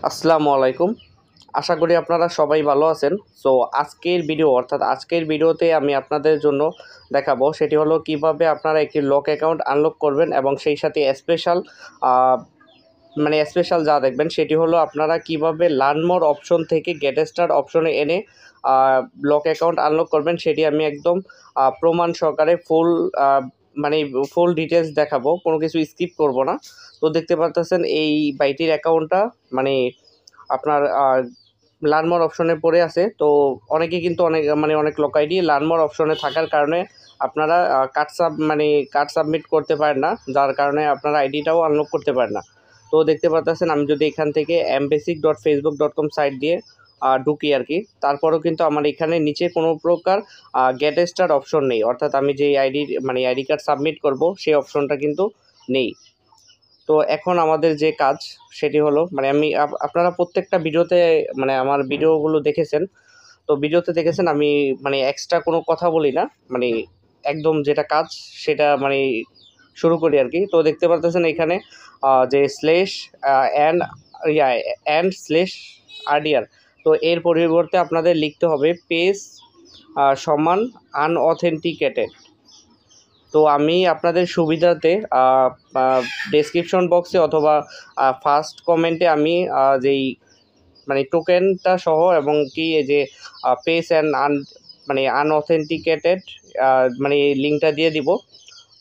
আসসালামু আলাইকুম। আশা করি আপনারা সবাই ভালো আছেন। সো আজকের ভিডিওতে আমি আপনাদের জন্য দেখাবো সেটি হলো কিভাবে আপনারা একটি লক অ্যাকাউন্ট আনলক করবেন এবং সেই সাথে আ স্পেশাল যা দেখবেন সেটি হলো আপনারা কিভাবে লার্ন মোর অপশন থেকে গেট স্টার্ট অপশনে এনে আ লক অ্যাকাউন্ট আনলক করবেন সেটি আমি একদম প্রমাণ সহকারে ফুল ডিটেইলস দেখাবো। কোনো কিছু স্কিপ করব না। তো দেখতে পারতেছেন এই বাইটির অ্যাকাউন্টটা মানে আপনার লার্ন মোর অপশনে পড়ে আছে। তো অনেকে কিন্তু অনেক লোক আইডি লার্ন মোর অপশনে থাকার কারণে আপনারা কার্ড সাবমিট করতে পারেন না, যার কারণে আপনারা আইডিটাও আনলক করতে পারেন না। তো দেখতে পারতেছেন আমি যদি এখান থেকে mbasic.facebook.com সাইট দিয়ে ঢুকি আর কি, তারপরেও কিন্তু আমার এখানে নিচে কোনো প্রকার গেট স্টার্ট অপশন নেই, অর্থাৎ আমি যে আইডি কার্ড সাবমিট করব সেই অপশনটা কিন্তু নেই। তো এখন আমাদের যে কাজ সেটি হলো আপনারা প্রত্যেকটা ভিডিওতে আমার ভিডিওগুলো দেখেছেন। তো ভিডিওতে দেখেছেন আমি এক্সট্রা কোনো কথা বলি না, একদম যেটা কাজ সেটা শুরু করি আর কি। তো দেখতে পারতেছেন এখানে যে স্ল্যাশ অ্যান্ড স্ল্যাশ আরডিআর, তো এর পরিবর্তে আপনাদের লিখতে হবে পেজ সমান আনঅথেন্টিকেটেড। তো আমি আপনাদের সুবিধাতে ডেসক্রিপশন বক্সে অথবা ফার্স্ট কমেন্টে আমি যেই টোকেনটা সহ এবং কি এই যে পেজ অ্যান্ড আনঅথেন্টিকেটেড লিঙ্কটা দিয়ে দিব।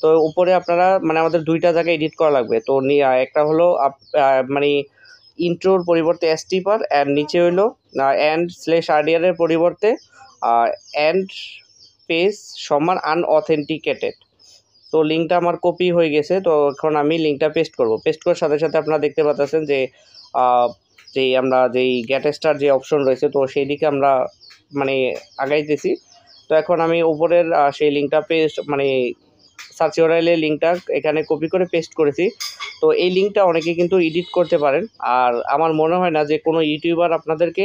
তো উপরে আপনারা আমাদের দুইটা জায়গায় এডিট করা লাগবে। তো একটা হলো ইন্ট্রোর পরিবর্তে এসটিপার অ্যান্ড নিচে হইলো অ্যান্ড স্ল্যাশ আরডিআর এর পরিবর্তে অ্যান্ড পেজ সমান আনঅথেন্টিকেটেড। তো লিঙ্কটা আমার কপি হয়ে গেছে। তো এখন আমি লিঙ্কটা পেস্ট করব। পেস্ট করার সাথে সাথে আপনারা দেখতে পাচ্ছেন যে আমরা যেই গেট স্টার যে অপশন রয়েছে তো সেই দিকে আমরা আগাইতেছি। তো এখন আমি উপরের সেই লিঙ্কটা সার্চ ইউআরএল লিঙ্কটা এখানে কপি করে পেস্ট করেছি। তো এই লিঙ্কটা অনেকে কিন্তু এডিট করতে পারেন, আর আমার মনে হয় না যে কোনো ইউটিউবার আপনাদেরকে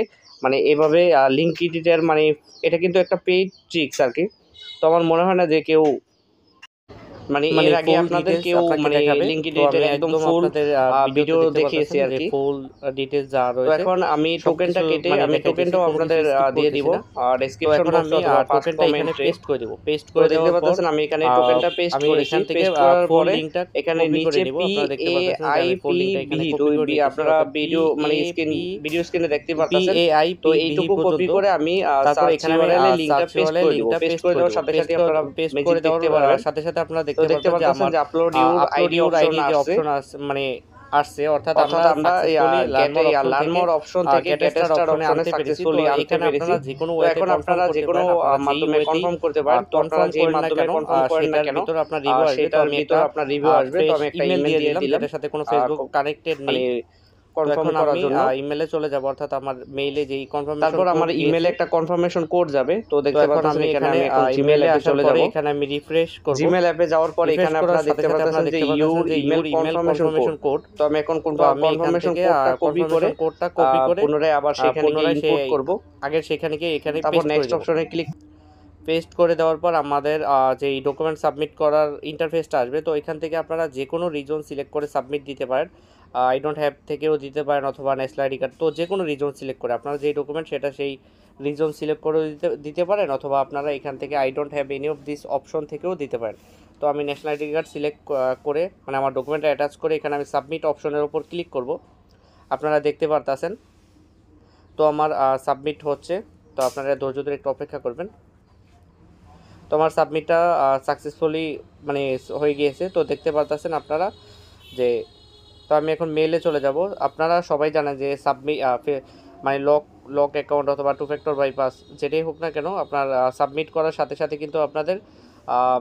এভাবে লিঙ্ক এডিটের এটা কিন্তু একটা পেইড ট্রিক্স আর কি। তো আমার মনে হয় না যে কেউ এর আগে আপনাদের কেউ লিংক এডিটর একদম ফুল ভিডিও দেখিয়েছি আর কি, ফুল ডিটেইলস যা রয়েছে। এখন আমি টোকেনটা কেটে আমি টোকেনটাও আপনাদের দিয়ে দিব ডেসক্রিপশন বক্সে অথবা টোকেনটা এখানে পেস্ট করে দেব। পেস্ট করে দেখতে পাচ্ছেন আমি এখানে টোকেনটা পেস্ট করেছি। পেস্ট করার পরে এখানে নিচে PAIPV তো আপনারা ভিডিও ভিডিও স্ক্রিনে দেখতে পাচ্ছেন। তো এইটুকু কপি করে আমি তারপর এখানে লিংকটা পেস্ট করে দেব। পেস্ট করে দেওয়ার সাথে সাথে আপনারা পেস্ট করে দেওয়ার সাথে সাথে আপনারা দেখতে পাচ্ছেন যে আপলোড ইউর আইডি যে অপশন আসছে, অর্থাৎ আমরা লার্ন মোর অপশন থেকে গেট স্টার্ট অপশনে সাকসেসফুলি আনতে পেরেছি। এখন আপনারা যে কোনো মাধ্যমে কনফার্ম করতে পারেন। তো আপনারা যে মাধ্যমে কনফার্ম করেন না কেন সেটার ভিতর আপনার রিভিউ আসবে। তো আমি একটা ইমেল দিয়ে দিলাম যেটার সাথে কোনো ফেসবুক কানেক্টেড নেই। কনফার্ম করার জন্য ইমেলে চলে যাব, অর্থাৎ আমার মেইলে যেই কনফার্মেশন, তারপর আমার ইমেলে একটা কনফার্মেশন কোড যাবে। তো দেখতে পাচ্ছেন এখানে আমি এখন জিমেইল অ্যাপে চলে যাব। এখানে আমি রিফ্রেশ করব। জিমেইল অ্যাপে যাওয়ার পর এখানে আপনারা দেখতে পাচ্ছেন যে ইউর ইমেল কনফার্মেশন কোড। তো আমি এখন কনফার্মেশন কোডটা কপি করে পুনরায় আবার সেখানে গিয়ে ইনপুট করব। আগে সেখানে গিয়ে এখানে তারপর নেক্সট অপশনে ক্লিক পেস্ট করে দেওয়ার পর আমাদের যেই ডকুমেন্ট সাবমিট করার ইন্টারফেসটা আসবে। তো এখান থেকে আপনারা যে কোনো রিজন সিলেক্ট করে সাবমিট দিতে পারেন। আই ডোন্ট হ্যাভ থেকেও দিতে পারেন অথবা ন্যাশনাল আইডি কার্ড, তো যে কোনো রিজন সিলেক্ট করে আপনারা যেই ডকুমেন্ট সেটা সেই রিজন সিলেক্ট করে দিতে পারেন, অথবা আপনারা এখান থেকে I don't have any of this option থেকেও দিতে পারেন। তো আমি ন্যাশনাল আইডি কার্ড সিলেক্ট করে আমার ডকুমেন্টটা অ্যাটাচ করে এখানে আমি সাবমিট অপশনের উপর ক্লিক করব। আপনারা দেখতে পারতেছেন তো আমার সাবমিট হচ্ছে। তো আপনারা ধৈর্য ধরে একটু অপেক্ষা করবেন। তো আমার সাবমিটটা সাকসেসফুলি হয়ে গিয়েছে। তো দেখতে পারতেছেন আপনারা যে, তো আমি এখন মেইলে চলে যাব। আপনারা সবাই জানেন যে লক অ্যাকাউন্ট অথবা টু ফ্যাক্টর বাইপাস যেটাই হোক না কেন, আপনার সাবমিট করার সাথে সাথে কিন্তু আপনাদের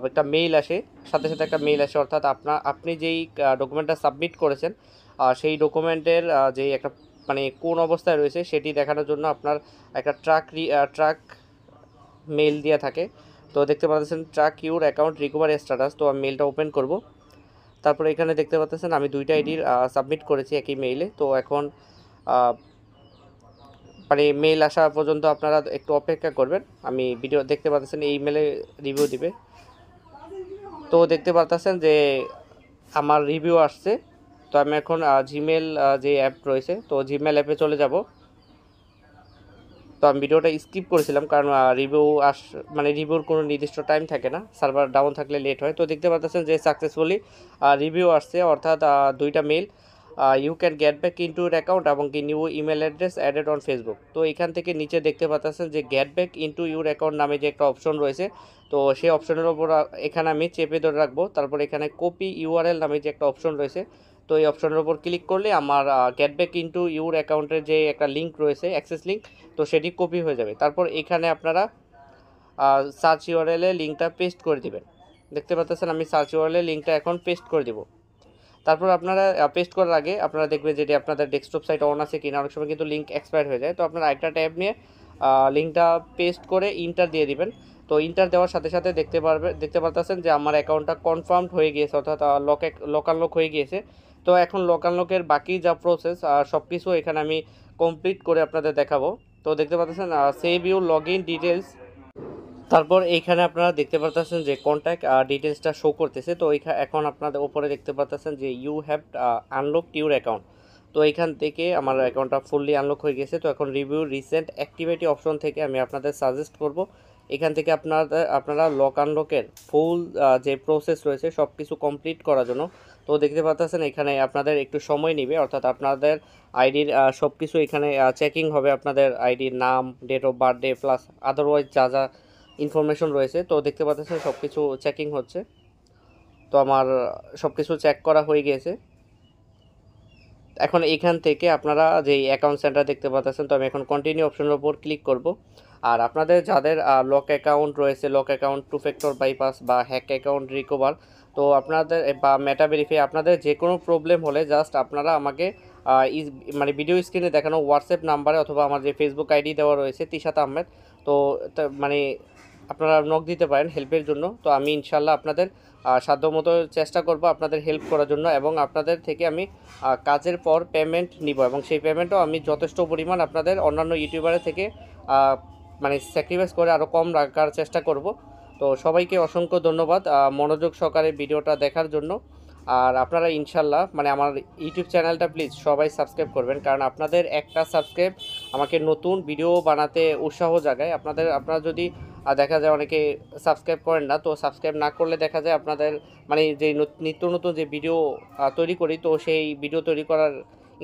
একটা মেইল আসে, অর্থাৎ আপনি যেই ডকুমেন্টটা সাবমিট করেছেন সেই ডকুমেন্টের যেই একটা কোন অবস্থায় রয়েছে সেটি দেখানোর জন্য আপনার একটা ট্র্যাক মেইল দেওয়া থাকে। তো দেখতে পাচ্ছেন track your account recovery status. তো আমি মেইলটা ওপেন করব। তারপরে এখানে দেখতে পাচ্ছেন আমি দুইটা আইডির সাবমিট করেছি একই মেইলে। তো এখন মেইল আসা পর্যন্ত আপনারা একটু অপেক্ষা করবেন। আমি ভিডিও দেখতে পাচ্ছেন এই ইমেলে রিভিউ দিবে। তো দেখতে পাচ্ছেন যে আমার রিভিউ আসছে। তো তো আমি এখন জিমেল যে অ্যাপ রয়েছে তো জিমেল অ্যাপে চলে যাব। তো আমি ভিডিওটা স্কিপ করেছিলাম কারণ মানে রিভিউর কোনো নির্দিষ্ট টাইম থাকে না, সার্ভার ডাউন থাকলে লেট হয়। তো দেখতে পাচ্ছেন যে সাকসেসফুলি রিভিউ আসছে, অর্থাৎ 2টা mail, you can get back into your account এবং কি new email address added on Facebook. তো এখান থেকে নিচে দেখতে পাচ্ছেন যে get back into your account নামে যে একটা অপশন রয়েছে, তো সেই অপশনের ওপর এখানে আমি চেপে ধরে রাখবো। তারপর এখানে কপি ইউআরএল নামে যে একটা অপশন রয়েছে, তো এই অপশনের ওপর ক্লিক করলে আমার গেট ব্যাক ইনটু ইউর অ্যাকাউন্টের যে একটা লিঙ্ক রয়েছে, অ্যাক্সেস লিঙ্ক, তো সেটি কপি হয়ে যাবে। তারপর এখানে আপনারা সার্চ ইউআরএলে লিঙ্কটা পেস্ট করে দিবেন। দেখতে পাচ্ছেন আমি সার্চ ইউআরএলে লিঙ্কটা এখন পেস্ট করে দিব। তারপর আপনারা পেস্ট করার আগে আপনারা দেখবেন যেটি আপনাদের ডেস্কটপ সাইট অন আছে কিনা, অনেক সময় কিন্তু লিঙ্ক এক্সপায়ার হয়ে যায়। তো আপনারা একটা ট্যাব নিয়ে লিঙ্কটা পেস্ট করে ইন্টার দিয়ে দিবেন। তো ইন্টার দেওয়ার সাথে সাথে দেখতে পাচ্ছেন যে আমার অ্যাকাউন্টটা কনফার্মড হয়ে গিয়েছে, অর্থাৎ লক আনলক হয়ে গিয়েছে। তো এখন লক আনলকের বাকি যা প্রসেস সব কিছু এখানে আমি কমপ্লিট করে আপনাদের দেখাবো। তো দেখতে পাচ্ছেন save your log in details, তারপর এইখানে আপনারা দেখতে পাচ্ছেন যে কন্ট্যাক্ট ডিটেলসটা শো করতেছে। তো এখন আপনাদের উপরে দেখতে পাচ্ছেন যে you have unlock your account. তো এইখান থেকে আমার অ্যাকাউন্টটা ফুললি আনলক হয়ে গেছে। তো এখন রিভিউ রিসেন্ট অ্যাক্টিভিটি অপশন থেকে আমি আপনাদের সাজেস্ট করব এখান থেকে আপনারা লক আনলকের ফুল যে প্রসেস রয়েছে সব কিছু কমপ্লিট করার জন্য। তো দেখতে পাচ্ছেন এখানে আপনাদের একটু সময় নেবে, অর্থাৎ আপনাদের আইডির সব কিছু এখানে চেকিং হবে, আপনাদের আইডির নাম, date of birthday plus otherwise যা যা ইনফরমেশন রয়েছে। তো দেখতে পাচ্ছেন সব কিছু চেকিং হচ্ছে। তো আমার সব কিছু চেক করা হয়ে গিয়েছে। এখন এইখান থেকে আপনারা যেই অ্যাকাউন্ট সেন্টার দেখতে পাচ্ছেন, তো আমি এখন কন্টিনিউ অপশনের উপর ক্লিক করব। আর আপনাদের যাদের লক অ্যাকাউন্ট রয়েছে, lock account two factor bypass বা হ্যাক অ্যাকাউন্ট রিকভার, তো আপনাদের বা মেটা ভেরিফাই, আপনাদের যে কোনো প্রবলেম হলে জাস্ট আপনারা আমাকে মানে ভিডিও স্ক্রিনে দেখানো হোয়াটসঅ্যাপ নাম্বারে অথবা আমার যে ফেসবুক আইডি দেওয়া রয়েছে তিশাত আহমেদ, তো মানে আপনারা নক দিতে পারেন হেল্পের জন্য। তো আমি ইনশাল্লাহ আপনাদের সাধ্যমতো চেষ্টা করব আপনাদের হেল্প করার জন্য, এবং আপনাদের থেকে আমি কাজের পর পেমেন্ট নিব, এবং সেই পেমেন্টও আমি যথেষ্ট পরিমাণ আপনাদের অন্যান্য ইউটিউবারের থেকে মানে স্যাক্রিফাইস করে আরও কম রাখার চেষ্টা করব। তো সবাইকে অসংখ্য ধন্যবাদ মনোযোগ সহকারে ভিডিওটা দেখার জন্য। আর আপনারা ইনশাল্লাহ মানে আমার ইউটিউব চ্যানেলটা প্লিজ সবাই সাবস্ক্রাইব করবেন, কারণ আপনাদের একটা সাবস্ক্রাইব আমাকে নতুন ভিডিও বানাতে উৎসাহ জাগায়। আপনারা যদি দেখা যায় অনেকে সাবস্ক্রাইব করেন না, তো সাবস্ক্রাইব না করলে দেখা যায় আপনাদের মানে যে নিত্য নতুন যে ভিডিও তৈরি করি, তো সেই ভিডিও তৈরি করার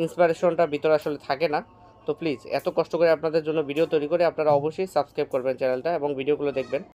ইন্সপিরেশনটা ভিতরে আসলে থাকে না। তো প্লিজ এত কষ্ট করে আপনাদের জন্য ভিডিও তৈরি করে আপনারা অবশ্যই সাবস্ক্রাইব করবেন চ্যানেলটা এবং ভিডিওগুলো দেখবেন।